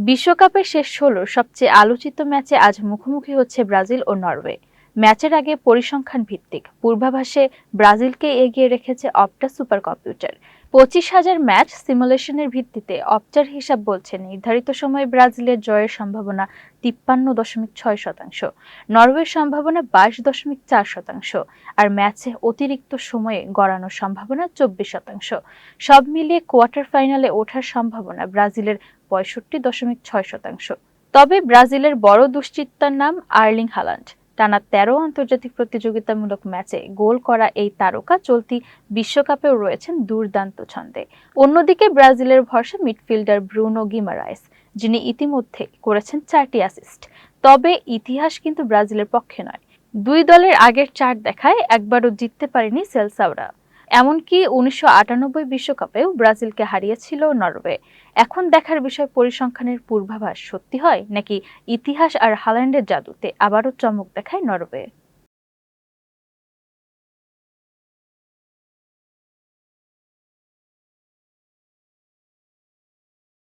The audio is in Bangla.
বিশ্বকাপের শেষ ১৬ সবচেয়ে আলোচিত ম্যাচে আজ মুখোমুখি হচ্ছে ব্রাজিল ও নরওয়ে। ম্যাচের আগে পরিসংখ্যান ভিত্তিক পূর্বাভাসে ব্রাজিলকে এগিয়ে রেখেছে অপটা সুপার কম্পিউটার। ২৫,০০০ ম্যাচ সিমুলেশনের ভিত্তিতে অপটার হিসাব বলছে নির্ধারিত সময়ে ব্রাজিলের জয়ের সম্ভাবনা ৫৩.৬%, নরওয়ের সম্ভাবনা ২২.৪%, আর ম্যাচে অতিরিক্ত সময়ে গড়ানোর সম্ভাবনা ২৪%। সব মিলিয়ে কোয়ার্টার ফাইনালে ওঠার সম্ভাবনা ব্রাজিলের ৬৫.৬%। তবে ব্রাজিলের বড় দুশ্চিন্তার নাম আর্লিং হালান্ড। টানা ১৩ আন্তর্জাতিক প্রতিযোগিতামূলক ম্যাচে গোল করা এই তারকা চলতি বিশ্বকাপেও রয়েছেন দুর্দান্ত ছন্দে। অন্যদিকে ব্রাজিলের ভরসা মিডফিল্ডার ব্রুনো গিমারায়েস, যিনি ইতিমধ্যে করেছেন ৪টি অ্যাসিস্ট। তবে ইতিহাস কিন্তু ব্রাজিলের পক্ষে নয়। দুই দলের আগের ৪ দেখায় একবারও জিততে পারেনি সেলসাওরা। এমনকি ১৯৯৮ বিশ্বকাপেও ব্রাজিলকে হারিয়েছিল নরওয়ে। এখন দেখার বিষয় পরিসংখ্যানের পূর্বাভাস সত্যি হয় নাকি ইতিহাস আর হাল্যান্ডের জাদুতে আবারও চমক দেখায় নরওয়ে।